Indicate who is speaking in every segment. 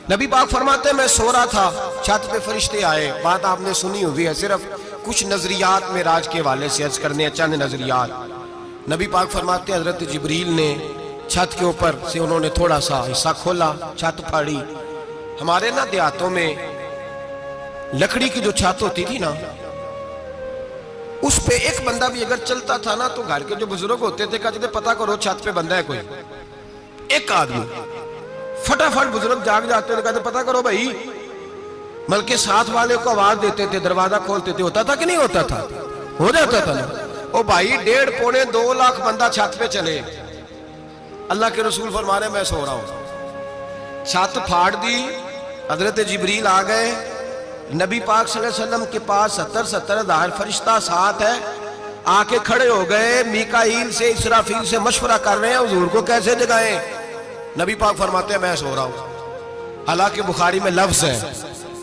Speaker 1: نبی پاک فرماتے ہیں میں سو رہا تھا، چھت پہ فرشتے آئے. بات آپ نے سنی ہوئی ہے، صرف کچھ نظریات معراج کے حوالے سے عرض کرنے ہیں، چند نظریات. نبی پاک فرماتے ہیں حضرت جبریل نے چھت کے اوپر سے انہوں نے تھوڑا سا حصہ کھولا، چھت پھاڑی. ہمارے نا دیہاتوں میں لکڑی کی جو چھت ہوتی تھی نا، اس پہ ایک بندہ بھی اگر چلتا تھا نا تو گھر کے جو بزرگ ہوتے تھے کہتے تھے پتہ کرو چھت پہ بندہ ہے کوئی. ایک آدمی فٹافٹ بزرگ جاگ جاتے تھے، کہتے پتہ کرو بھائی. بلکہ ساتھ والے کو آواز دیتے تھے، دروازہ کھولتے تھے. ہوتا تھا کہ نہیں ہوتا تھا؟ ہو جاتا تھا نا. او بھائی 1.5 پونے 2 لاکھ بندہ چھت پہ چلے. اللہ کے رسول فرما رہے میں سو رہا ہوں. چھت پھاڑ دی، حضرت جبریل آ گئے. نبی پاک صلی اللہ علیہ وسلم کے پاس 70 ہزار فرشتہ ساتھ ہے، آ کے کھڑے ہو گئے. میکائیل سے اسرافیل سے مشورہ کر رہے ہیں حضور کو کیسے جگائیں. نبی پاک فرماتے ہیں میں سو رہا ہوں. حالانکہ بخاری میں لفظ ہے،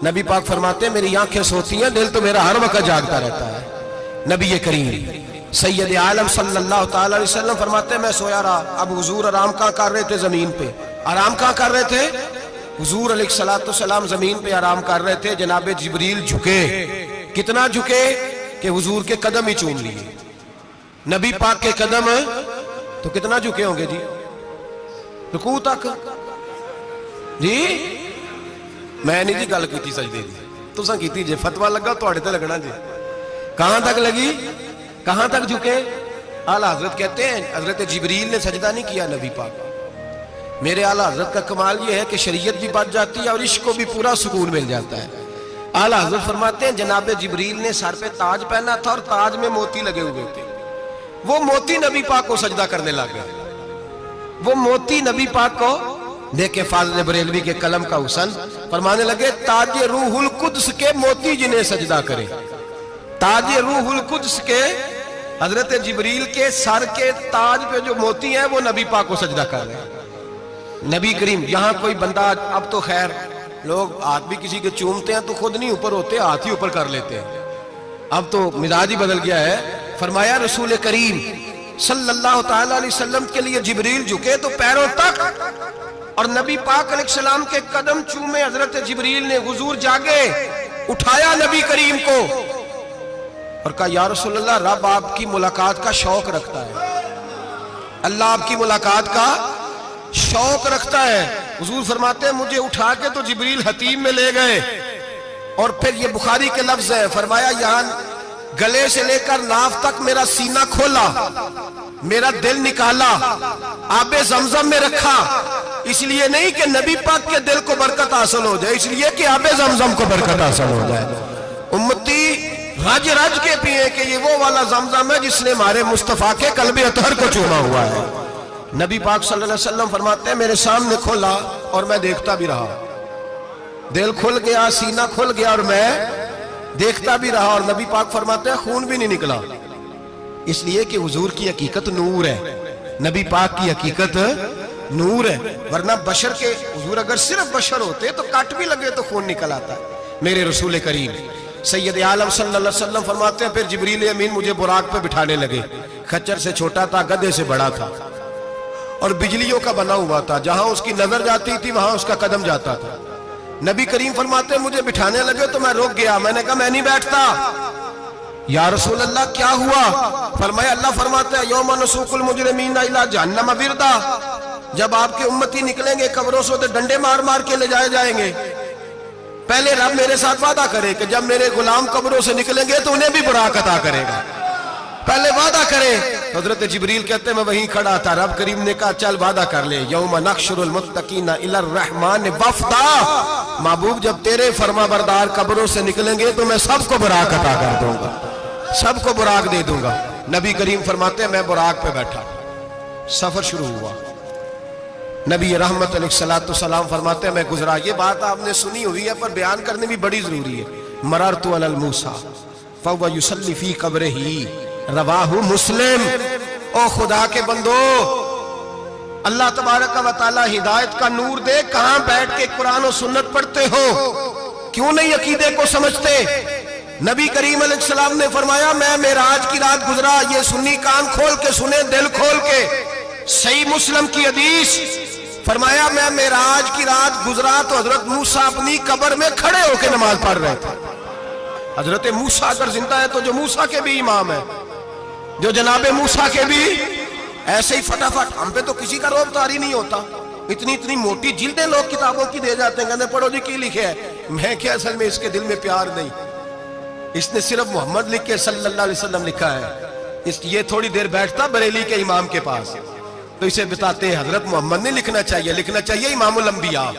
Speaker 1: نبی پاک فرماتے ہیں میری آنکھیں سوتی ہیں، دل تو میرا ہر وقت جاگتا رہتا ہے. نبی کریم سید عالم صلی اللہ تعالی علیہ وسلم فرماتے ہیں میں سویا رہا. اب حضور آرام کہاں کر رہے تھے؟ زمین پہ. آرام کہاں کر رہے تھے؟ حضور علیہ السلام زمین پہ آرام کر رہے تھے. جناب جبریل جھکے. کتنا جھکے کہ حضور کے قدم ہی چوم لیے. نبی پاک کے قدم تو کتنا جھکے ہوں گے جی؟ رکوع تک. جی میں نہیں جی گل کی سجدے دی، تساں کیتی جے. فتویٰ لگا تو تے لگنا جی. کہاں تک لگی؟ کہاں تک جھکے؟ اعلیٰ حضرت کہتے ہیں حضرت جبریل نے سجدہ نہیں کیا نبی پاک. میرے اعلیٰ حضرت کا کمال یہ ہے کہ شریعت بھی بچ جاتی ہے اور عشق کو بھی پورا سکون مل جاتا ہے. اعلیٰ حضرت فرماتے ہیں جناب جبریل نے سر پہ تاج پہنا تھا اور تاج میں موتی لگے ہوئے تھے. وہ موتی نبی پاک کو سجدہ کرنے لگ گئے. وہ موتی نبی پاک کو دیکھیں. فاضل بریلوی کے قلم کا حسن فرمانے لگے تاج روح القدس کے موتی جنہیں سجدہ کرے. تاج روح القدس کے حضرت جبریل کے سر کے تاج پہ جو موتی ہیں وہ نبی پاک کو سجدہ کر رہے ہیں. نبی کریم یہاں کوئی بندہ، اب تو خیر لوگ ہاتھ بھی کسی کے چومتے ہیں تو خود نہیں اوپر ہوتے، ہاتھ ہی اوپر کر لیتے ہیں. اب تو مزاج ہی بدل گیا ہے. فرمایا رسول کریم صلی اللہ تعالی علیہ وسلم کے لیے جبریل جھکے تو پیروں تک، اور نبی پاک علیہ السلام کے قدم چومے. حضرت جبریل نے حضور جاگے، اٹھایا نبی کریم کو اور کہا یا رسول اللہ رب آپ کی ملاقات کا شوق رکھتا ہے. اللہ آپ کی ملاقات کا شوق رکھتا ہے. حضور فرماتے ہیں مجھے اٹھا کے تو جبریل حتیم میں لے گئے. اور پھر یہ بخاری کے لفظ ہے، فرمایا یہاں گلے سے لے کر ناف تک میرا سینہ کھولا، میرا دل نکالا، آب زمزم میں رکھا. اس لیے نہیں کہ نبی پاک کے دل کو برکت حاصل ہو جائے، اس لیے کہ آب زمزم کو برکت حاصل ہو جائے. امتی رج رج کے پیئے کہ یہ وہ والا زمزم ہے جس نے ہمارے مصطفیٰ کے قلب اطہر کو چوما ہوا ہے. نبی پاک صلی اللہ علیہ وسلم فرماتے ہیں میرے سامنے کھولا اور میں دیکھتا بھی رہا. دل کھل گیا، سینہ کھل گیا اور میں دیکھتا بھی رہا. اور نبی پاک فرماتے ہیں خون بھی نہیں نکلا، اس لیے کہ حضور کی حقیقت نور ہے. نبی پاک کی حقیقت نور ہے. ورنہ بشر کے حضور اگر صرف بشر ہوتے تو کٹ بھی لگے تو خون نکل آتا. میرے رسول کریم سید عالم صلی اللہ علیہ وسلم فرماتے ہیں پھر جبریل امین مجھے براق پہ بٹھانے لگے. خچر سے چھوٹا تھا، گدھے سے بڑا تھا اور بجلیوں کا بنا ہوا تھا. جہاں اس کی نظر جاتی تھی وہاں اس کا قدم جاتا تھا. نبی کریم فرماتے ہیں مجھے بٹھانے لگے تو میں رک گیا. میں نے کہا میں نہیں بیٹھتا. یا رسول اللہ کیا ہوا؟ فرمایا اللہ فرماتا ہے یوم نسوق المجرمین الی جہنم وردا. جب آپ کے امتی نکلیں گے قبروں سے تو ڈنڈے مار مار کے لے جائے جائیں گے. پہلے رب میرے ساتھ وعدہ کرے کہ جب میرے غلام قبروں سے نکلیں گے تو انہیں بھی براق عطا کرے گا. پہلے وعدہ کرے. حضرت جبریل کہتے ہیں میں وہیں کھڑا تھا. رب کریم نے کہا چل وعدہ کر لے یوم نحشر المتقین الی الرحمن وفدا. محبوب جب تیرے فرما بردار قبروں سے نکلیں گے تو میں سب کو براق عطا کر دوں گا، سب کو براق دے دوں گا. نبی کریم فرماتے ہیں میں براق پہ بیٹھا. سفر شروع ہوا. نبی رحمت علیہ السلام فرماتے ہیں میں گزرا. یہ بات آپ نے سنی ہوئی ہے پر بیان کرنے بھی بڑی ضروری ہے. مررت علی الموسیٰ فہو یصلی فی قبرہ رواہ مسلم. او خدا کے بندو اللہ تبارک و تعالی ہدایت کا نور دے. کہاں بیٹھ کے قرآن و سنت پڑھتے ہو؟ کیوں نہیں عقیدے کو سمجھتے؟ نبی کریم علیہ السلام نے فرمایا میں معراج کی رات گزرا. یہ سنی کان کھول کے سنے، دل کھول کے. صحیح مسلم کی حدیث فرمایا میں معراج کی رات گزرا تو حضرت موسیٰ اپنی قبر میں کھڑے ہو کے نماز پڑھ رہے تھے. حضرت موسیٰ اگر زندہ ہے تو جو موسیٰ کے بھی امام ہے, جو جناب موسیٰ کے بھی ایسے ہی فٹافٹ. ہم پہ تو کسی کا روب طاری نہیں ہوتا, اتنی موٹی جلدیں لوگ کتابوں کی دے جاتے ہیں, کہتے ہیں پڑھو جی کی لکھے ہے. میں کیا, اصل میں اس کے دل میں پیار نہیں, اس نے صرف محمد لکھ کے صلی اللہ علیہ وسلم لکھا ہے. یہ تھوڑی دیر بیٹھتا بریلی کے امام کے پاس تو اسے بتاتے ہیں حضرت محمد نے لکھنا چاہیے امام الانبیاء,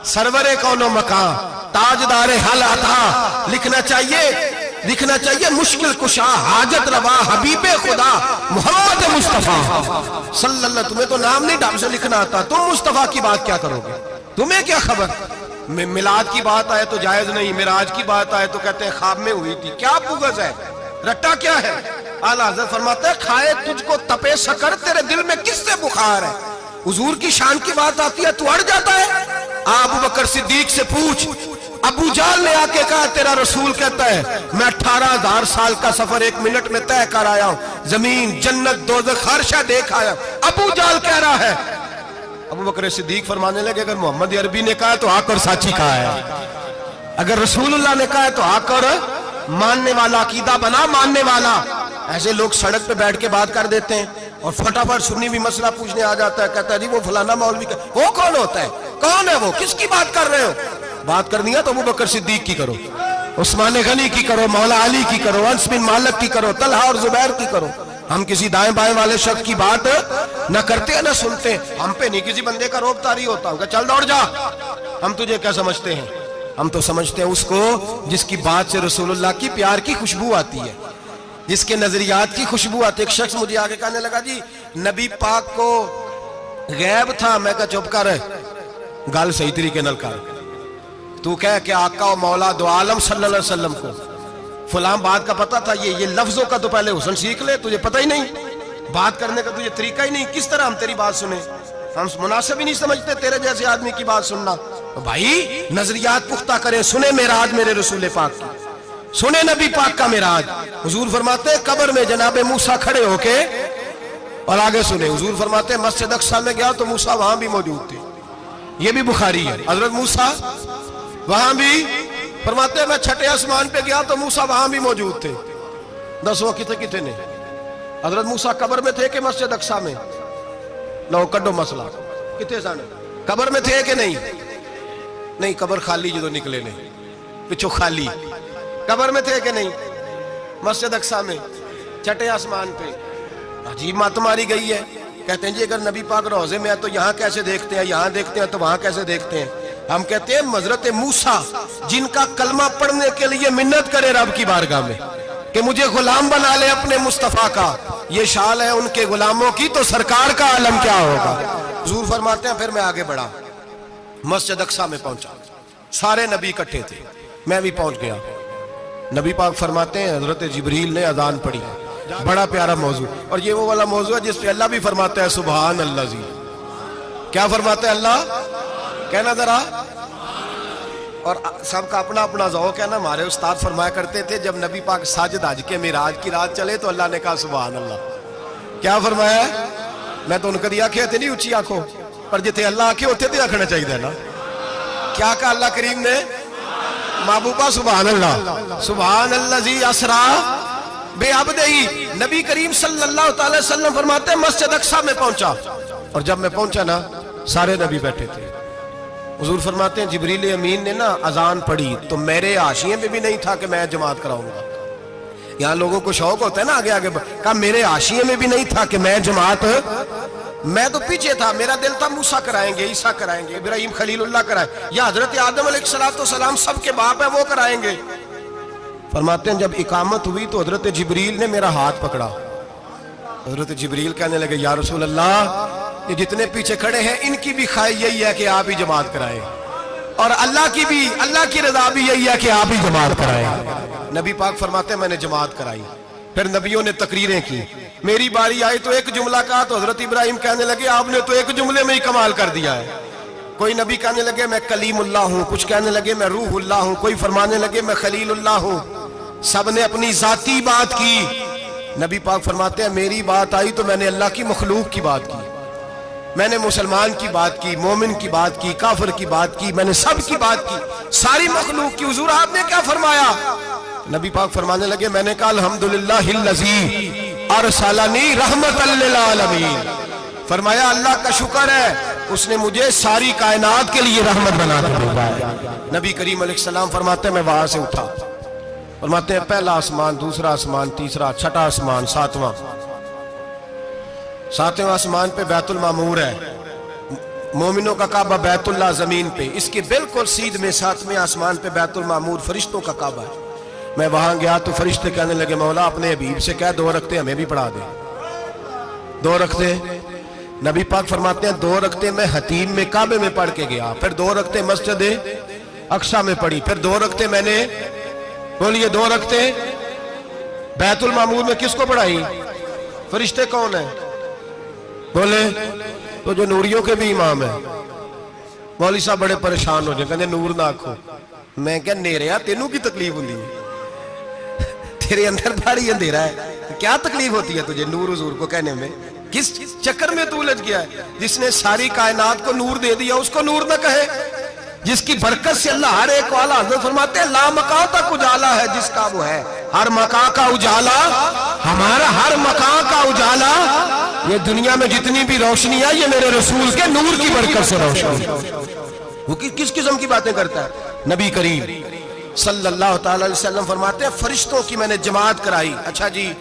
Speaker 1: سرور کون و مکان, تاجدار حال عطا, لکھنا چاہیے مشکل کشا, حاجت روا, حبیب خدا محمد مصطفیٰ صلی اللہ. تمہیں تو نام نہیں ڈھنگ سے لکھنا آتا, تم مصطفیٰ کی بات کیا کرو گے, تمہیں کیا خبر. میلاد کی بات آئے تو جائز نہیں, معراج کی بات آئے تو کہتے ہیں خواب میں ہوئی تھی. کیا بغض ہے, رٹا کیا ہے. اعلیٰ حضرت فرماتے ہیں کھائے تجھ کو تپے سکر, تیرے دل میں کس سے بخار ہے. حضور کی شان کی بات آتی ہے تو اڑ جاتا ہے. ابو بکر صدیق سے پوچھ, ابو جال نے آ کے کہا تیرا رسول کہتا ہے میں 18,000 سال کا سفر 1 منٹ میں طے کر آیا ہوں, زمین جنت دوزخ ہر شے دیکھ آیا. ابو جال کہہ رہا ہے. ابو بکر صدیق فرمانے لگے اگر محمد عربی نے کہا تو آ کر سچی کہا ہے, اگر رسول اللہ نے کہا ہے تو آ کر ماننے والا, عقیدہ بنا ماننے والا. ایسے لوگ سڑک پہ بیٹھ کے بات کر دیتے ہیں اور فٹافٹ سنی بھی مسئلہ پوچھنے آ جاتا ہے, کہتا ہے جی وہ فلانا مولوی کا, وہ کون ہوتا ہے, کون ہے وہ, کس کی بات کر رہے ہو. بات کرنی ہے تو ابو بکر صدیق کی کرو, عثمان غنی کی کرو, مولا علی کی کرو, انس بن مالک کی کرو, طلحہ اور زبیر کی کرو. ہم کسی دائیں بائیں والے شخص کی بات نہ کرتے ہیں نہ سنتے. ہم پہ نہیں کسی بندے کا روب طاری ہوتا, کہ چل دوڑ جا, ہم تجھے کیا سمجھتے ہیں. ہم تو سمجھتے ہیں اس کو جس کی بات سے رسول اللہ کی پیار کی خوشبو آتی ہے, جس کے نظریات کی خوشبو آتی ہے. ایک شخص مجھے آگے کہنے لگا جی نبی پاک کو غیب تھا. میں کہا چپ کر, گال صحیح طریقے نل کر, تو کہہ کہ آقا و مولا دو عالم صلی اللہ علیہ وسلم کو فلاں بات کا پتہ تھا. یہ لفظوں کا تو پہلے حسن سیکھ لے, تجھے پتہ ہی نہیں, بات کرنے کا تجھے طریقہ ہی نہیں, کس طرح ہم تیری بات سنیں. ہم مناسب ہی نہیں سمجھتے تیرے جیسے آدمی کی بات سننا. بھائی نظریات پختہ کریں, سنیں معراج میرے رسول پاک کی, سنیں نبی پاک کا معراج. حضور فرماتے ہیں قبر میں جناب موسیٰ کھڑے ہو کے, اور آگے سنیں حضور فرماتے ہیں مسجد اقصیٰ میں گیا تو موسیٰ وہاں بھی موجود تھے. یہ بھی بخاری ہے. حضرت موسیٰ وہاں بھی, فرماتے ہیں میں 6 آسمان پہ گیا تو موسیٰ وہاں بھی موجود تھے. 10 وہ کتے نے. حضرت موسیٰ قبر میں تھے کہ مسجد اقصیٰ میں, لو کڈو مسئلہ, کتے سانے قبر میں تھے کہ نہیں, قبر خالی جو نکلے نے پچھو خالی, قبر میں تھے کہ نہیں, مسجد اقصیٰ میں 6 آسمان پہ. عجیب بات ماری گئی ہے. کہتے ہیں جی اگر نبی پاک روضے میں ہے تو یہاں کیسے دیکھتے ہیں, یہاں دیکھتے ہیں تو وہاں کیسے دیکھتے ہیں. ہم کہتے ہیں حضرت موسیٰ جن کا کلمہ پڑھنے کے لیے منت کرے رب کی بارگاہ میں کہ مجھے غلام بنا لے اپنے مصطفیٰ کا, یہ شال ہے ان کے غلاموں کی, تو سرکار کا عالم کیا ہوگا. حضور فرماتے ہیں پھر میں آگے بڑھا, مسجد اقصیٰ میں پہنچا, سارے نبی اکٹھے تھے, میں بھی پہنچ گیا. نبی پاک فرماتے ہیں حضرت جبریل نے اذان پڑھی. بڑا پیارا موضوع, اور یہ وہ والا موضوع ہے جس پہ اللہ بھی فرماتا ہے سبحان اللہ زی. کیا فرماتا ہے اللہ, کہنا ذرا. اور سب کا اپنا اپنا ذوق ہے نا. ہمارے استاد فرمایا کرتے تھے جب نبی پاک ساجد حج کے معراج کی رات چلے تو اللہ نے کہا سبحان اللہ. کیا فرمایا ہے, میں تو ان کو دیا کہتے نہیں اچھی آنکھوں پر, جتنے اللہ آنکھیں ہوتے تھے آنکھنا چاہیے نا. کیا کہا اللہ کریم نے, محبوبہ سبحان اللہ, سبحان اللہ زی اسرا بے عبدہی. نبی کریم صلی اللہ تعالی وسلم فرماتے ہیں مسجد اقصیٰ میں پہنچا, اور جب میں پہنچا نا سارے نبی بیٹھے تھے. حضور فرماتے ہیں جبریل امین نے نا اذان پڑھی تو میرے حاشیے میں بھی نہیں تھا کہ میں جماعت کراؤں گا. یہاں لوگوں کو شوق ہوتا ہے نا آگے کہا میرے حاشیے میں بھی نہیں تھا کہ میں جماعت, میں تو پیچھے تھا. میرا دل تھا موسیٰ کرائیں گے, عیسیٰ کرائیں گے, ابراہیم خلیل اللہ کرائیں, یا حضرت آدم علیہ السلام سب کے باپ ہے وہ کرائیں گے. فرماتے ہیں جب اقامت ہوئی تو حضرت جبریل نے میرا ہاتھ پکڑا. حضرت جبریل کہنے لگے یا رسول اللہ یہ جتنے پیچھے کھڑے ہیں ان کی بھی خواہش یہی ہے کہ آپ ہی جماعت کرائیں, اور اللہ کی رضا بھی یہی ہے کہ آپ ہی جماعت کرائیں. نبی پاک فرماتے ہیں میں نے جماعت کرائی. پھر نبیوں نے تقریریں کی. میری باری آئی تو ایک جملہ کہا تو حضرت ابراہیم کہنے لگے آپ نے تو ایک جملے میں ہی کمال کر دیا ہے. کوئی نبی کہنے لگے میں کلیم اللہ ہوں, کچھ کہنے لگے میں روح اللہ ہوں, کوئی فرمانے لگے میں خلیل اللہ ہوں. سب نے اپنی ذاتی بات کی. نبی پاک فرماتے ہیں میری بات آئی تو میں نے اللہ کی مخلوق کی بات کی. میں نے مسلمان کی بات کی، مومن کی بات کی، کافر کی بات کی، میں نے سب کی بات کی، ساری مخلوق کی۔ حضور آپ نے کیا فرمایا؟ نبی پاک فرمانے لگے، میں نے کہا الحمدللہ الذی ارسلنی رحمت للعالمین۔ فرمایا اللہ کا شکر ہے اس نے مجھے ساری کائنات کے لیے رحمت بنا کر بھیجا ہے۔ نبی کریم علیہ السلام فرماتے ہیں میں وہاں سے اٹھا، فرماتے ہیں پہلا آسمان، دوسرا آسمان، تیسرا، چھٹا آسمان، ساتواں آسمان پہ بیت المعمور ہے، مومنوں کا کعبہ بیت اللہ زمین پہ، اس کے بالکل سیدھ میں 7ویں آسمان پہ بیت المعمور فرشتوں کا کعبہ ہے۔ میں وہاں گیا تو فرشتے کہنے لگے مولا اپنے حبیب سے کہہ 2 رکعتیں ہمیں بھی پڑھا دے۔ 2 رکعتیں نبی پاک فرماتے ہیں 2 رکعتیں میں حتیم میں کعبے میں پڑھ کے گیا، پھر 2 رکعتیں مسجد اقصی میں پڑھی، پھر 2 رکعتیں میں نے بولیے 2 رکعتیں بیت المعمور میں کس کو پڑھائی؟ فرشتے کون ہیں بولے؟ تو جو نوریوں کے بھی امام ہیں۔ مولوی صاحب بڑے پریشان ہو جائے، کہتے نور نہ آکھو۔ میں کہ نیریا تینوں کی تکلیف ہوندی ہے، تیرے اندر بھاری اندھیرا ہے، کیا تکلیف ہوتی ہے تجھے نور حضور کو کہنے میں؟ کس چکر میں تو الجھ گیا ہے؟ جس نے ساری کائنات کو نور دے دیا اس کو نور نہ کہے؟ جس کی برکت سے اللہ ہر ایک والا، حضرت فرماتے ہیں لا مکان تک اجالا ہے جس کا وہ ہے، ہر مکان کا اجالا ہمارا، ہر مکان کا اجالا، یہ دنیا میں جتنی بھی روشنی ہے یہ میرے رسول کے نور کی برکت سے روشنی۔ وہ کس قسم کی باتیں کرتا ہے؟ نبی کریم صلی اللہ تعالی علیہ وسلم فرماتے ہیں فرشتوں کی میں نے جماعت کرائی۔ اچھا جی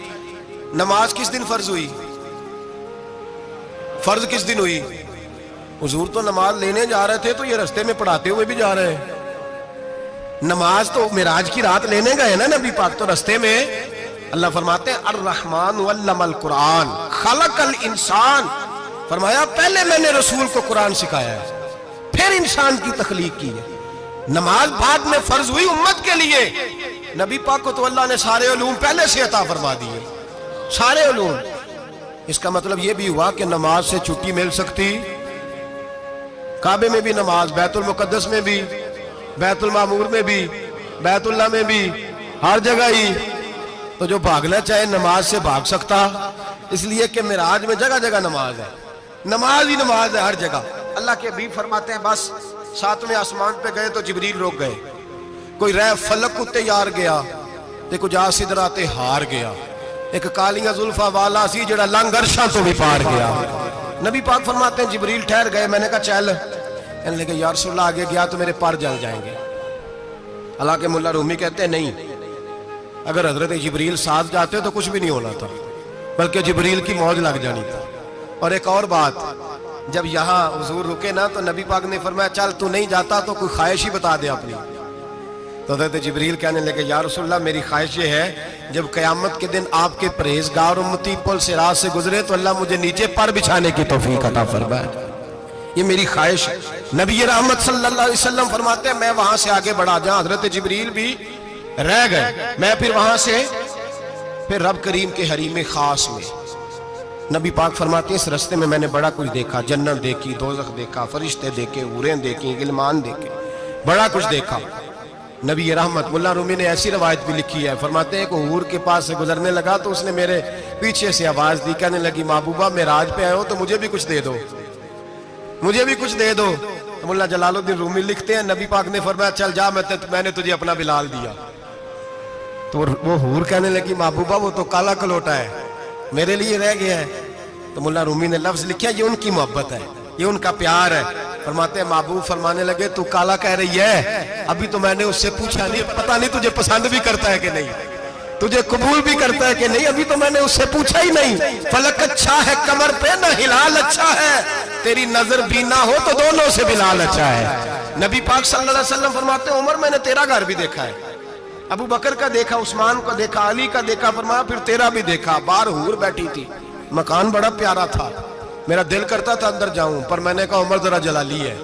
Speaker 1: نماز کس دن فرض ہوئی؟ فرض کس دن ہوئی؟ حضور تو نماز لینے جا رہے تھے تو یہ رستے میں پڑھاتے ہوئے بھی جا رہے ہیں۔ نماز تو معراج کی رات لینے گئے نا نبی پاک، تو رستے میں اللہ فرماتے ہیں الرحمن علم القرآن خلق الانسان، فرمایا پہلے میں نے رسول کو قرآن سکھایا ہے پھر انسان کی تخلیق کی ہے۔ نماز بعد میں فرض ہوئی امت کے لیے، نبی پاک کو تو اللہ نے سارے علوم پہلے سے عطا فرما دیے، سارے علوم۔ اس کا مطلب یہ بھی ہوا کہ نماز سے چھٹی مل سکتی، کعبے میں بھی نماز، بیت المقدس میں بھی، بیت المعمور میں بھی، بیت اللہ میں بھی، ہر جگہ ہی۔ تو جو بھاگنا چاہے نماز سے بھاگ سکتا، اس لیے کہ معراج میں جگہ جگہ نماز ہے، نماز ہی نماز ہے ہر جگہ۔ اللہ کے حبیب فرماتے ہیں بس 7ویں آسمان پہ گئے تو جبریل روک گئے، کوئی رہ فلک کو تیار گیا تے کچھ سدراتے ہار گیا، ایک کالیاں زلفا والا سی جڑا لنگ عرشاں تو بھی پار گیا۔ نبی پاک فرماتے ہیں جبریل ٹھہر گئے، میں نے کہا چل، کہنے لگے یا رسول اللہ آگے گیا تو میرے پار جل جائیں گے۔ حالانکہ مولا رومی کہتے ہیں نہیں، اگر حضرت جبریل ساتھ جاتے تو کچھ بھی نہیں ہونا تھا، بلکہ جبریل کی موج لگ جانی تھی۔ اور ایک اور بات، جب یہاں حضور رکے نا تو نبی پاک نے فرمایا چل تو نہیں جاتا تو کوئی خواہش ہی بتا دے اپنی۔ تو حضرت جبریل کہنے لگے یا رسول اللہ میری خواہش یہ ہے جب قیامت کے دن آپ کے پرہیزگار امتی پل صراط سے گزرے تو اللہ مجھے نیچے پر بچھانے کی توفیق عطا فرمائے، یہ میری خواہش ہے۔ نبی رحمت صلی اللہ علیہ وسلم فرماتے ہیں میں وہاں سے آگے بڑھا جہاں حضرت جبریل بھی رہ گئے، میں پھر وہاں سے پھر رب کریم کے حریم خاص میں۔ نبی پاک فرماتے ہیں اس رستے میں نے بڑا کچھ دیکھا، جنت دیکھی، دوزخ دیکھا، فرشتے دیکھے، حوریں دیکھی، غلمان دیکھے، بڑا کچھ دیکھا۔ نبی رحمت مولا رومی نے ایسی روایت بھی لکھی ہے، فرماتے ہیں کہ حور کے پاس سے گزرنے لگا تو اس نے میرے پیچھے سے آواز دی، کہنے لگی محبوبہ معراج پہ آئے ہو تو مجھے بھی کچھ دے دو، مجھے بھی کچھ دے دو۔ مولا جلال الدین رومی لکھتے ہیں نبی پاک نے فرمایا چل جا میں نے تجھے اپنا بلال دیا۔ تو وہ حور کہنے لگی محبوبہ وہ تو کالا کلوٹا ہے، میرے لیے رہ گیا ہے۔ تو مولا رومی نے لفظ لکھا یہ ان کی محبت ہے، یہ ان کا پیار ہے۔ فرماتے ہیں محبوب فرمانے لگے تو کالا کہہ رہی ہے، ابھی تو میں نے اس سے پوچھا نہیں، پتہ نہیں تجھے پسند بھی کرتا ہے کہ نہیں، تجھے قبول بھی کرتا ہے کہ نہیں، ابھی تو میں نے اس سے پوچھا ہی نہیں۔ فلک اچھا ہے کمر پہ نہ ہلال اچھا ہے، تیری نظر بھی نہ ہو تو دونوں سے بلال اچھا ہے۔ نبی پاک صلی اللہ علیہ وسلم فرماتے ہیں عمر میں نے تیرا گھر بھی دیکھا ہے، ابو بکر کا دیکھا، عثمان کو دیکھا، علی کا دیکھا، فرمایا پھر تیرا بھی دیکھا، باہر حور بیٹھی تھی، مکان بڑا پیارا تھا، میرا دل کرتا تھا اندر جاؤں، پر میں نے کہا عمر ذرا جلالی ہے،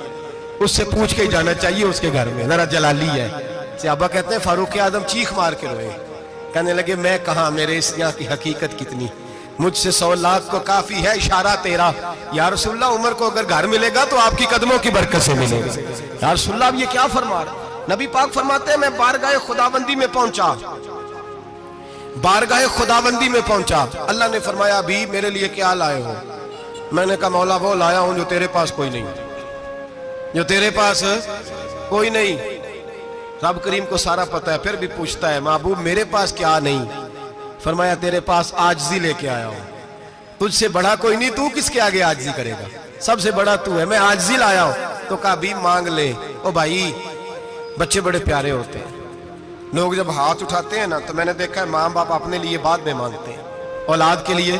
Speaker 1: اس سے پوچھ کے ہی جانا چاہیے اس کے گھر میں، ذرا جلالی ہے۔ صحابہ کہتے ہیں فاروق اعظم چیخ مار کے روئے، کہنے لگے میں کہاں، میرے اس یہاں کی حقیقت کتنی، مجھ سے 100 لاکھ کو کافی ہے اشارہ تیرا۔ یا رسول اللہ عمر کو اگر گھر ملے گا تو آپ کی قدموں کی برکت سے ملے گا۔ یا رسول اللہ اب یہ کیا فرما رہا؟ نبی پاک فرماتے ہیں میں بارگاہ خداوندی میں پہنچا، بارگاہ خداوندی میں پہنچا، اللہ نے فرمایا ابھی میرے لیے کیا لائے ہو؟ میں نے کہا مولا وہ لایا ہوں جو تیرے پاس کوئی نہیں، جو تیرے پاس کوئی نہیں۔ رب کریم کو سارا پتہ ہے، پھر بھی پوچھتا ہے محبوب میرے پاس کیا نہیں؟ فرمایا تیرے پاس عاجزی لے کے آیا ہوں، تجھ سے بڑا کوئی نہیں، تو کس کے آگے عاجزی کرے گا، سب سے بڑا تو ہے، میں عاجزی لایا ہوں۔ تو کہا بھی مانگ لے۔ او بھائی بچے بڑے پیارے ہوتے ہیں، لوگ جب ہاتھ اٹھاتے ہیں نا تو میں نے دیکھا ہے ماں باپ اپنے لیے بعد میں مانگتے ہیں، اولاد کے لیے،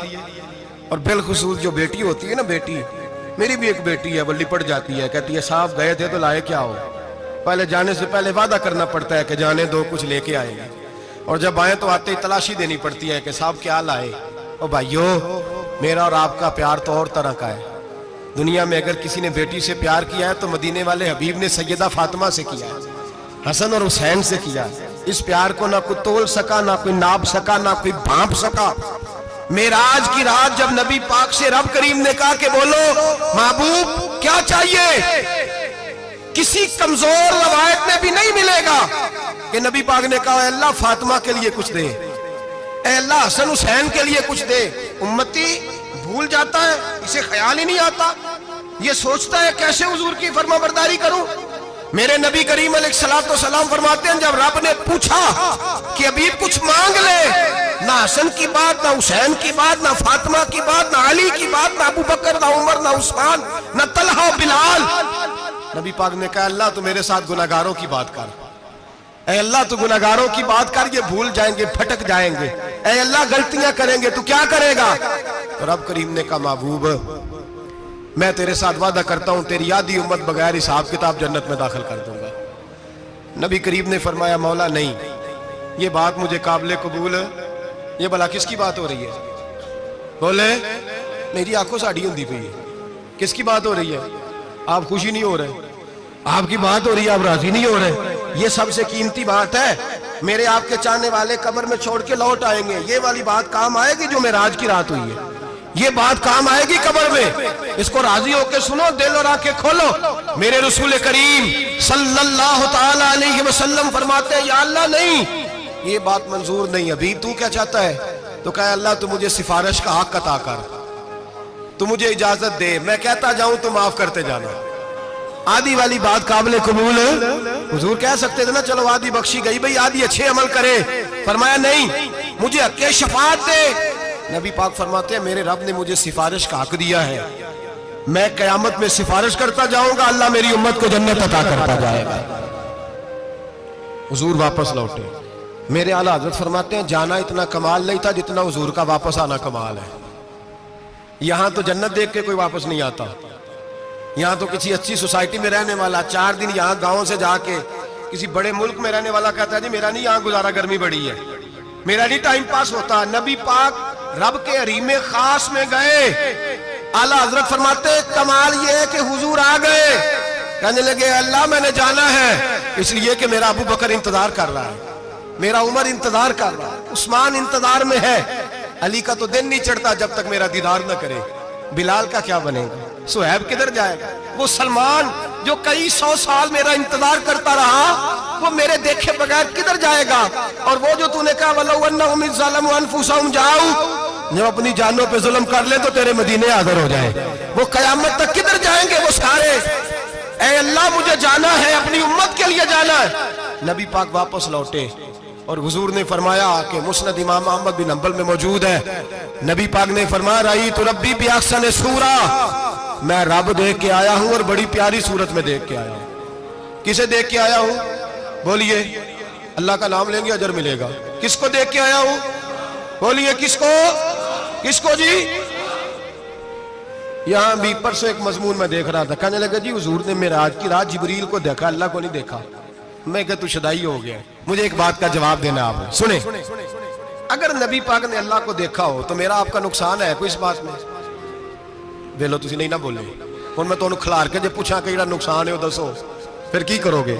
Speaker 1: اور بالخصوص جو بیٹی ہوتی ہے نا، بیٹی میری بھی ایک بیٹی ہے، وہ لپٹ جاتی ہے، کہتی ہے صاحب گئے تھے تو لائے کیا ہو؟ پہلے جانے سے پہلے وعدہ کرنا پڑتا ہے کہ جانے دو کچھ لے کے آئیں گے، اور جب آئیں تو آتے ہی تلاشی دینی پڑتی ہے کہ صاحب کیا لائے۔ او بھائیو میرا اور آپ کا پیار تو اور طرح کا ہے، دنیا میں اگر کسی نے بیٹی سے پیار کیا ہے تو مدینے والے حبیب نے سیدہ فاطمہ سے کیا ہے، حسن اور حسین سے کیا ہے۔ اس پیار کو نہ کوئی تول سکا، نہ کوئی ناپ سکا، نہ کوئی بھانپ سکا۔ معراج کی رات جب نبی پاک سے رب کریم نے کہا کہ بولو محبوب کیا چاہیے، کسی کمزور روایت میں بھی نہیں ملے گا کہ نبی پاک نے کہا اے اللہ فاطمہ کے لیے کچھ دے، اے اللہ حسن حسین کے لیے کچھ دے۔ امتی بھول جاتا ہے، اسے خیال ہی نہیں آتا، یہ سوچتا ہے کیسے حضور کی فرما برداری کروں۔ میرے نبی کریم علیہ السلام فرماتے ہیں جب رب نے پوچھا کہ ابھی کچھ مانگ لے، نہ حسن کی بات، نہ حسین کی بات، نہ فاطمہ کی بات، نہ علی کی بات، نہ ابو بکر، نہ عمر، نہ عثمان، نہ طلحہ بلال، نبی پاک نے کہا اللہ تو میرے ساتھ گناہگاروں کی بات کر، اے اللہ تو گناہگاروں کی بات کر، یہ بھول جائیں گے، پھٹک جائیں گے، اے اللہ غلطیاں کریں گے تو کیا کرے گا؟ تو رب کریم نے کہا محبوب میں تیرے ساتھ وعدہ کرتا ہوں تیری آدھی امت بغیر حساب کتاب جنت میں داخل کر دوں گا۔ نبی کریم نے فرمایا مولا نہیں، یہ بات مجھے قابل قبول ہے، یہ بھلا کس کی بات ہو رہی ہے؟ بولے میری آنکھوں ساڑھی ہوندی پئی ہے، کس کی بات ہو رہی ہے؟ آپ خوشی نہیں ہو رہے، آپ کی بات ہو رہی ہے، آپ راضی نہیں ہو رہے، یہ سب سے قیمتی بات ہے۔ میرے آپ کے چاہنے والے قبر میں چھوڑ کے لوٹ آئیں گے، یہ والی بات کام آئے گی جو معراج کی رات ہوئی ہے، یہ بات کام آئے گی قبر میں، اس کو راضی ہو کے سنو، دل اور آنکھیں کھولو۔ میرے رسول کریم صلی اللہ تعالی علیہ وسلم فرماتے ہیں یا اللہ نہیں، یہ بات منظور نہیں، ابھی تو کیا چاہتا ہے؟ تو کہا اللہ تو مجھے سفارش کا حق عطا کر، تو مجھے اجازت دے، میں کہتا جاؤں تو معاف کرتے جانا۔ آدھی والی بات قابل قبول ہے، حضور کہہ سکتے تھے نا چلو آدھی بخشی گئی بھئی آدھی اچھے عمل کرے، فرمایا نہیں مجھے حق شفاعت دے۔ نبی پاک فرماتے ہیں میرے رب نے مجھے سفارش کا حق دیا ہے، میں قیامت میں سفارش کرتا جاؤں گا، اللہ میری امت کو جنت عطا کرتا جائے گا۔ حضور واپس لوٹے، میرے اعلیٰ حضرت فرماتے ہیں جانا اتنا کمال نہیں تھا جتنا حضور کا واپس آنا کمال ہے۔ یہاں تو جنت دیکھ کے کوئی واپس نہیں آتا، یہاں تو کسی اچھی سوسائٹی میں رہنے والا 4 دن یہاں گاؤں سے جا کے کسی بڑے ملک میں رہنے والا کہتا ہے جی میرا نہیں یہاں گزارا، گرمی بڑی ہے، میرا نہیں ٹائم پاس ہوتا۔ نبی پاک رب کے حریم خاص میں گئے، اعلیٰ حضرت فرماتے کمال یہ ہے کہ حضور آ گئے، کہنے لگے اللہ میں نے جانا ہے اس لیے کہ میرا ابو بکر انتظار کر رہا ہے، میرا عمر انتظار کر رہا ہے، عثمان انتظار میں ہے، علی کا تو دن نہیں چڑھتا جب تک میرا دیدار نہ کرے، بلال کا کیا بنے گا، صہیب کدھر جائے گا، وہ سلمان جو کئی 100 سال میرا انتظار کرتا رہا وہ میرے دیکھے بغیر کدھر جائے گا، اور وہ جو تو نے کہا وَلَوْ أَنَّهُمْ إِذْ ظَلَمُوا أَنفُسَهُمْ جَاءُوا، جب اپنی جانوں پہ ظلم کر لیں تو تیرے مدینے حاضر ہو جائیں، وہ قیامت تک کدھر جائیں گے وہ سارے، اے اللہ مجھے جانا ہے، اپنی امت کے لیے جانا ہے۔ نبی پاک واپس لوٹے اور حضور نے فرمایا کہ مسند امام احمد بن حنبل میں موجود ہے، نبی پاک نے فرمایا رأیت ربی بأحسن صورہ، میں رب دیکھ کے آیا ہوں اور بڑی پیاری صورت میں دیکھ کے آیا ہوں۔ کسے دیکھ کے آیا ہوں؟ بولیے، اللہ کا نام لیں گے اجر ملے گا۔ کس کو دیکھ کے آیا ہوں؟ بولیے کس کو؟ کس کو جی؟ یہاں بھی پرسوں ایک مضمون میں دیکھ رہا تھا، کہنے لگا جی حضور نے معراج کی رات جبریل کو دیکھا، اللہ کو نہیں دیکھا۔ میں کہا تو شدائی ہو گیا، مجھے ایک بات کا جواب دینا آپ سنیں، اگر نبی پاک نے اللہ کو دیکھا ہو تو میرا آپ کا نقصان ہے کوئی اس بات میں؟ ویلو تسی نہیں نہ بولے، ہن میں تو کھلار کے جے پوچھا کہ جڑا نقصان ہے وہ دسو، پھر کی کرو گے؟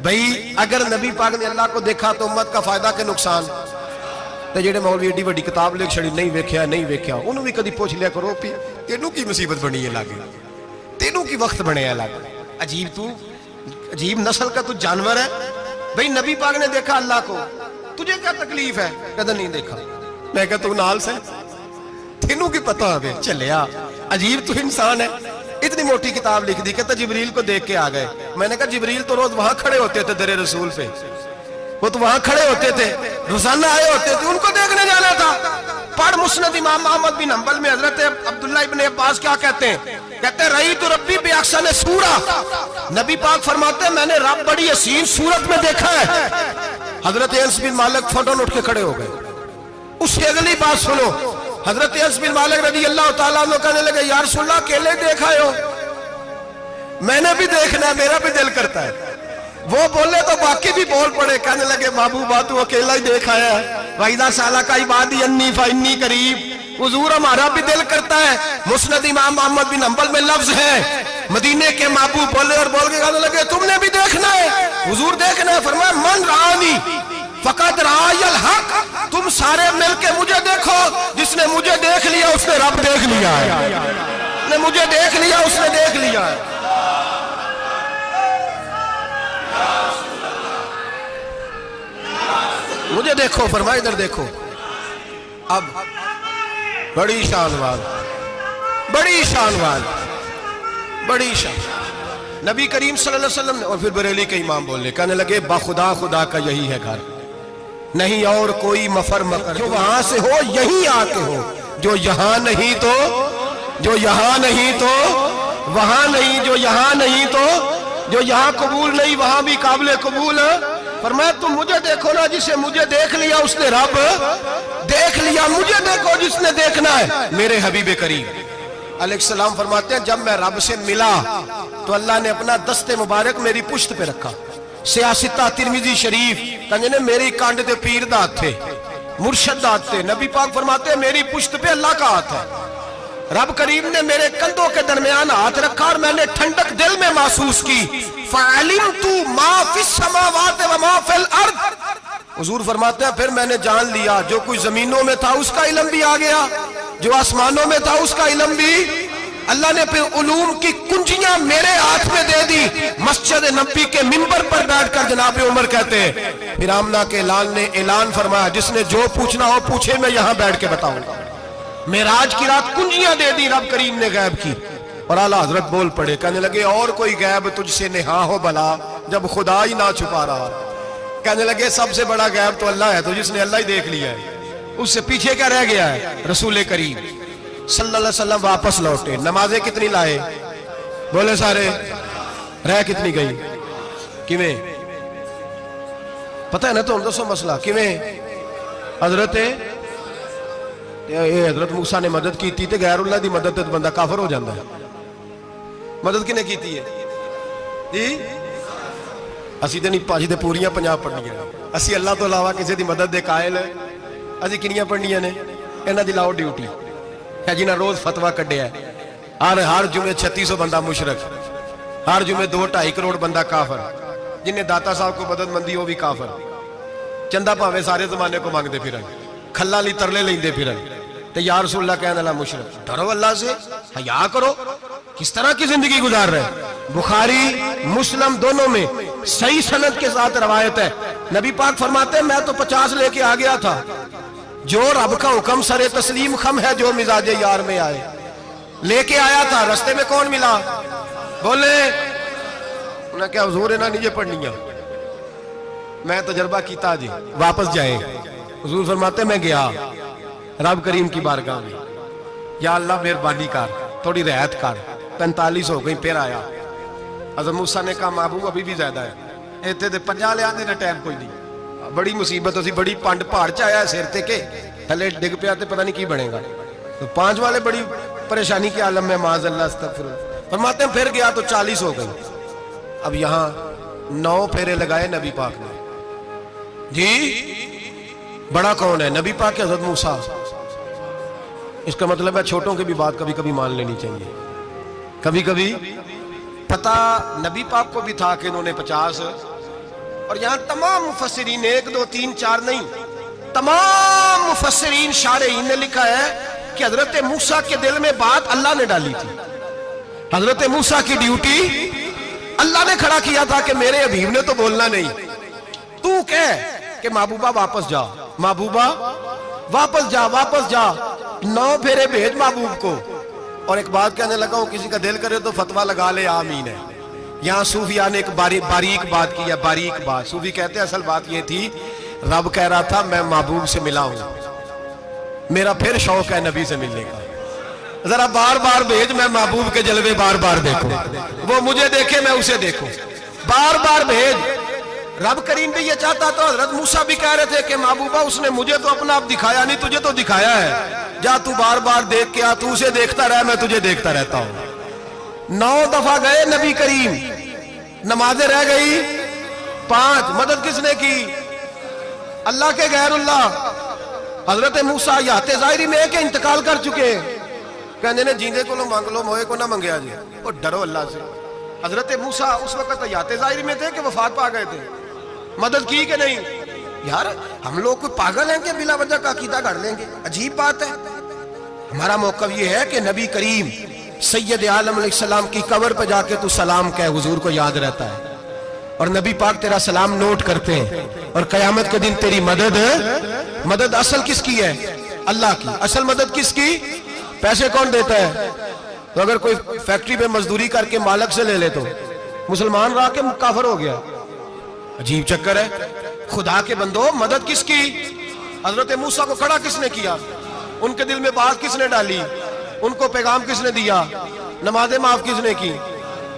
Speaker 1: بھئی اگر نبی پاک نے اللہ کو دیکھا تو امت کا فائدہ کہ نقصان؟ تے جڑے مولوی ایڈی وڈی کتاب لکھ چھڑی نہیں ویکھیا نہیں ویکھیا، انہوں بھی کدی پوچھ لیا کرو پی تینوں کی مصیبت بنی ہے لاگے، تینوں کی وقت بنے ہے لاگے، عجیب تو عجیب نسل کا تو جانور ہے۔ بھئی نبی پاک نے دیکھا اللہ کو، تجھے کیا تکلیف ہے؟ کدھر نہیں دیکھا۔ میں کہتا ہوں نال سے تینوں کی پتہ ہوئے چلیا عجیب تو انسان ہے، اتنی موٹی کتاب لکھ دی، کہتا جبریل کو دیکھ کے آ گئے۔ میں نے کہا جبریل تو روز وہاں کھڑے ہوتے تھے در رسول پہ، وہ تو وہاں کھڑے ہوتے تھے، روزانہ آئے ہوتے تھے، ان کو دیکھنے جانا تھا۔ پڑھ مسند امام احمد بن حنبل میں حضرت عبداللہ ابن عباس کیا کہتے ہیں؟ کہتے ہیں رئی تو ربی بے احسن سورہ، نبی پاک فرماتے ہیں میں نے رب بڑی حسین صورت میں دیکھا ہے۔ حضرت انس بن مالک فوٹو اٹھ کے کھڑے ہو گئے۔ اس سے اگلی بات سنو، حضرت انس بن مالک رضی اللہ تعالیٰ عنہ کہنے لگے یا رسول اللہ اکیلے دیکھا ہو؟ میں نے بھی دیکھنا ہے، میرا بھی دل کرتا ہے۔ وہ بولے تو باقی بھی بول پڑے، کہنے لگے محبوبہ تو اکیلا ہی دیکھا ہے، وَإِذَا سَأَلَكَ عِبَادِي عَنِّي فَإِنِّي قَرِيبٌ۔ حضور ہمارا بھی دل کرتا ہے۔ مسند امام احمد بن حنبل میں لفظ ہے، مدینے کے محبوب بولے اور بول کے کہنے لگے تم نے بھی دیکھنا ہے؟ حضور دیکھنا ہے؟ فرمایا من رآنی فقد رآی الحق، تم سارے مل کے مجھے دیکھو، جس نے مجھے دیکھ لیا اس نے رب دیکھ لیا ہے، جس نے مجھے دیکھ لیا اس نے دیکھ لیا ہے۔ مجھے دیکھو، فرمایا ادھر دیکھو۔ اب بڑی شان والا، بڑی شان والا، بڑی شان نبی کریم صلی اللہ علیہ وسلم نے، اور پھر بریلی کے امام بولنے کہنے لگے باخدا خدا کا یہی ہے گھر، نہیں اور کوئی مفر مکر، جو وہاں سے ہو یہی آتے ہو، جو یہاں نہیں تو، جو یہاں نہیں تو وہاں نہیں، جو یہاں نہیں تو جو یہاں قبول نہیں وہاں بھی قابل قبول ہے۔ فرمایا تم مجھے دیکھو نا، جسے مجھے دیکھ لیا اس نے رب دیکھ لیا، مجھے دیکھو جس نے دیکھنا ہے میرے حبیب کریم علیہ السلام۔ فرماتے ہیں جب میں رب سے ملا تو اللہ نے اپنا دست مبارک میری پشت پہ رکھا۔ سیاستہ ترمذی شریف کہنے میری کانڈ دے پیر دات تھے، مرشد دات تھے۔ نبی پاک فرماتے ہیں میری پشت پہ اللہ کا ہاتھ ہے، رب کریم نے میرے کندھوں کے درمیان ہاتھ رکھا اور میں نے ٹھنڈک دل میں محسوس کی۔ فَعَلِمْتُ مَا فِي السَّمَاوَاتِ وَمَا فِي الْأَرْضِ، حضور فرماتے ہیں پھر میں نے جان لیا جو کچھ زمینوں میں تھا اس کا علم بھی آ گیا، جو آسمانوں میں تھا اس کا علم بھی۔ اللہ نے پھر علوم کی کنجیاں میرے ہاتھ میں دے دی۔ مسجد نبی کے منبر پر بیٹھ کر جناب عمر کہتے ہیں پھر آمنہ کے لال نے اعلان فرمایا جس نے جو پوچھنا ہو پوچھے، میں یہاں بیٹھ کے بتاؤں گا۔ معراج کی رات کنجیاں دے دی رب کریم نے غیب کی، اور اعلیٰ حضرت بول پڑے کہنے لگے اور کوئی غیب تجھ سے نہا ہو بلا جب خدا ہی نہ چھپا رہا۔ کہنے لگے سب سے بڑا غیب تو اللہ ہے، تو جس نے اللہ ہی دیکھ لیا ہے اس سے پیچھے کیا رہ گیا ہے؟ رسول کریم صلی اللہ علیہ وسلم واپس لوٹے، نمازیں کتنی لائے؟ بولے سارے، رہ کتنی گئی؟ کیویں پتہ ہے نا؟ تو ہم دسو مسئلہ کیویں؟ حضرت موسیٰ نے مدد کی تھی تے غیر اللہ دی مدد تے بندہ کافر ہو جاندہ ہے۔ مدد کنے کی تھی ہے جی؟ اسی تے نہیں پاجی تے پوریاں 50 پڑھنیاں، اسی اللہ تو علاوہ کسی دی مدد دے قائل ہے، اسی کنیاں پڑھنیاں نے؟ انہاں دی لاؤ ڈیوٹی ہے جنہاں روز فتوہ کڈیا ہے، ہر جمعے 3600 بندہ مشرک، ہر جمعے 2-2.5 کروڑ بندہ کافر، جنہیں داتا صاحب کو مدد مندی ہو بھی کافر، چندہ پاوے سارے زمانے کو مانگتے پھرن، کھلا لی ترلے لیندے پھرن، تے یا رسول اللہ کہنے اللہ مشرک۔ ڈرو اللہ سے، حیا کرو، کس طرح کی زندگی گزار رہے؟ بخاری مسلم دونوں میں صحیح سند کے ساتھ روایت ہے، نبی پاک فرماتے ہیں میں تو 50 لے کے آ گیا تھا، جو رب کا حکم سر تسلیم خم ہے جو مزاج یار میں آئے، لے کے آیا تھا۔ رستے میں کون ملا؟ بولے انہوں نے کہا حضور انہاں نہیں یہ پڑھنیاں، میں تجربہ کیتا جی واپس جائیں۔ حضور فرماتے میں گیا رب کریم کی بارگاہ میں، یا اللہ مہربانی کر تھوڑی رعایت کر، 45 ہو گئی، پھر آیا۔ حضرت موسیٰ نے کہا محبوب ابھی بھی زیادہ ہے، ایتھے دے 50 لے آنے نہ ٹائم کوئی نہیں، بڑی مصیبت اسی بڑی پانڈ پہاڑ چایا ہے سیر تے کے تھلے ڈگ پیا تے پتہ نہیں کی بنے گا، تو 5 والے بڑی پریشانی کے عالم میں معاذ اللہ استغفر اللہ۔ فرماتے ہیں پھر گیا تو 40 ہو گئی، اب یہاں 9 پھیرے لگائے نبی پاک نے جی۔ بڑا کون ہے؟ نبی پاک کے حضرت موسیٰ۔ اس کا مطلب ہے چھوٹوں کی بھی بات کبھی کبھی مان لینی چاہیے، کبھی کبھی پتہ نبی پاک کو بھی تھا کہ انہوں نے 50، اور یہاں تمام مفسرین 1 2 3 4 نہیں، تمام مفسرین شارحین نے لکھا ہے کہ حضرت موسیٰ کے دل میں بات اللہ نے ڈالی تھی، حضرت موسیٰ کی ڈیوٹی اللہ نے کھڑا کیا تھا کہ میرے حبیب نے تو بولنا نہیں، تو کہہ کہ محبوبہ واپس جا، محبوبہ واپس جا، واپس جا، 9 پھیرے بھیج محبوب کو، اور ایک بات کہنے لگا ہوں، کسی کا دل کرے تو فتویٰ لگا لے، آمین ہے۔ یہاں صوفیاء نے ایک باریک بات کی ہے، باریک بات۔ صوفی کہتے ہیں اصل بات یہ تھی، رب کہہ رہا تھا میں محبوب سے ملا ہوں، میرا پھر شوق ہے نبی سے ملنے کا، ذرا بار بار بھیج، میں محبوب کے جلوے بار بار دیکھوں، وہ مجھے دیکھے میں اسے دیکھوں، بار بار بھیج۔ رب کریم بھی یہ چاہتا تو حضرت موسیٰ بھی کہہ رہے تھے کہ محبوبہ اس نے مجھے تو اپنا آپ دکھایا نہیں، تجھے تو دکھایا ہے، جا تو بار بار دیکھ کے آ، تو اسے دیکھتا رہ، میں تجھے دیکھتا رہتا ہوں۔ 9 دفعہ گئے نبی کریم، نمازیں رہ گئی 5، مدد کس نے کی؟ اللہ کے غیر اللہ۔ حضرت موسیٰ یات ظاہری میں ہے کہ انتقال کر چکے، کہنے نے جیندے کو مانگ لو، موئے کو نہ منگیا جی، اور ڈرو اللہ سے۔ حضرت موسیٰ اس وقت یات ظاہری میں تھے کہ وفات پا گئے تھے، مدد کی کہ نہیں؟ یار ہم لوگ کوئی پاگل ہیں کہ بلا وجہ کا عقیدہ گھڑ لیں گے؟ عجیب بات ہے۔ ہمارا موقف یہ ہے کہ نبی کریم سید عالم علیہ السلام کی قبر پہ جا کے تو سلام کہے، حضور کو یاد رہتا ہے، اور نبی پاک تیرا سلام نوٹ کرتے ہیں، اور قیامت کے دن تیری مدد اصل کس کی ہے؟ اللہ کی۔ اصل مدد کس کی؟ پیسے کون دیتا ہے؟ تو اگر کوئی فیکٹری پہ مزدوری کر کے مالک سے لے لے تو مسلمان رہا کے کافر ہو گیا، عجیب چکر ہے۔ خدا کے بندو، مدد کس کی؟ حضرت موسیٰ کو کھڑا کس نے کیا؟ ان کے دل میں بات کس نے ڈالی؟ ان کو پیغام کس نے دیا؟ نمازیں معاف کس نے کی؟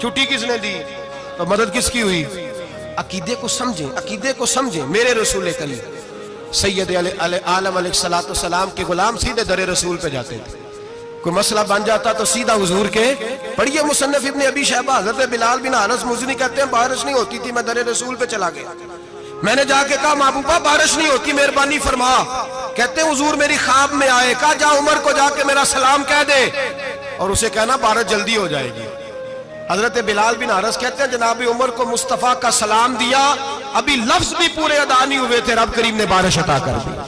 Speaker 1: چھٹی کس نے دی؟ تو مدد کس کی ہوئی؟ عقیدے کو سمجھیں، عقیدے کو سمجھیں۔ میرے رسول کریم سید عالم علیہ السلام کے غلام سیدھے در رسول پہ جاتے تھے، کوئی مسئلہ بن جاتا تو سیدھا حضور کے۔ پڑھیے مصنف ابن ابی شیبہ، حضرت بلال بن انس مزنی کہتے ہیں بارش نہیں ہوتی تھی، میں در رسول پہ چلا گیا، میں نے جا کے کہا محبوبہ بارش نہیں ہوتی، مہربانی فرما۔ کہتے ہیں حضور میری خواب میں آئے، کہا جا عمر کو جا کے میرا سلام کہہ دے، اور اسے کہنا بارش جلدی ہو جائے گی۔ حضرت بلال بن حارث کہتے ہیں جناب عمر کو مصطفیٰ کا سلام دیا، ابھی لفظ بھی پورے ادا نہیں ہوئے تھے، رب کریم نے بارش عطا کر دی۔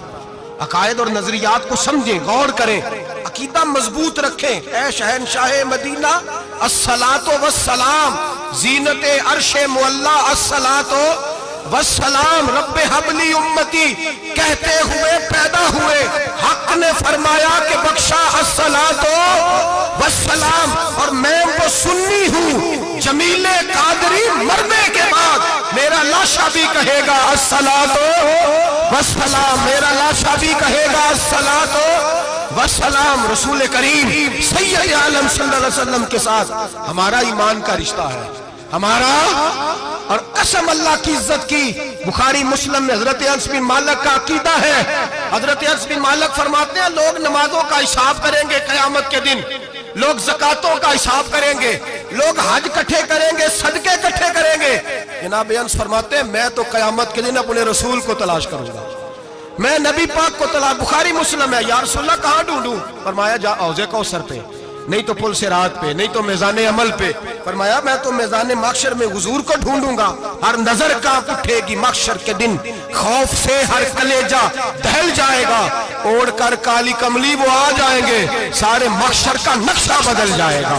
Speaker 1: عقائد اور نظریات کو سمجھیں، غور کریں، عقیدہ مضبوط رکھیں۔ اے شہنشاہ مدینہ الصلاۃ والسلام، زینت عرش معلی الصلاۃ والسلام، رب حبلی امتی کہتے ہوئے پیدا ہوئے، حق نے فرمایا کہ بخشا الصلاۃ والسلام، اور میں وہ سنی ہوں جمیل قادری مرنے کے بعد میرا لاشا بھی کہے گا الصلاۃ والسلام، میرا لاشا بھی کہے گا الصلاۃ والسلام۔ رسول کریم سید عالم صلی اللہ علیہ وسلم کے ساتھ ہمارا ایمان کا رشتہ ہے، ہمارا، اور قسم اللہ کی عزت کی، بخاری مسلم میں حضرت انس بن مالک کا عقیدہ ہے، حضرت انس بن مالک فرماتے ہیں لوگ نمازوں کا حساب کریں گے قیامت کے دن، لوگ زکاتوں کا حساب کریں گے، لوگ حج کٹھے کریں گے، صدقے کٹھے کریں گے۔ جناب انس فرماتے ہیں میں تو قیامت کے دن اپنے رسول کو تلاش کروں گا، میں نبی پاک کو تلاش۔ بخاری مسلم ہے، یا رسول اللہ کہاں ڈھونڈوں؟ فرمایا جا حوض کوثر پہ، نہیں تو پل صراط پہ، نہیں تو میزان عمل پہ۔ فرمایا میں تو میزان محشر میں حضور کو ڈھونڈوں گا، ہر نظر کانپ اٹھے گی محشر کے دن، خوف سے ہر کلیجہ دہل جائے گا، اوڑھ کر کالی کملی وہ آ جائیں گے، سارے محشر کا نقشہ بدل جائے گا۔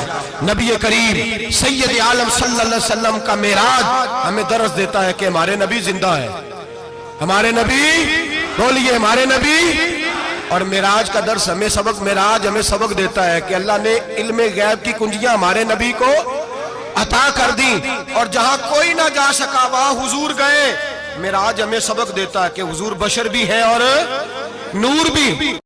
Speaker 1: نبی کریم سید عالم صلی اللہ علیہ وسلم کا معراج ہمیں درس دیتا ہے کہ ہمارے نبی زندہ ہے، ہمارے نبی، بولیے ہمارے نبی۔ اور معراج کا درس ہمیں سبق، معراج ہمیں سبق دیتا ہے کہ اللہ نے علم غیب کی کنجیاں ہمارے نبی کو عطا کر دی، اور جہاں کوئی نہ جا سکا وہاں حضور گئے۔ معراج ہمیں سبق دیتا ہے کہ حضور بشر بھی ہے اور نور بھی۔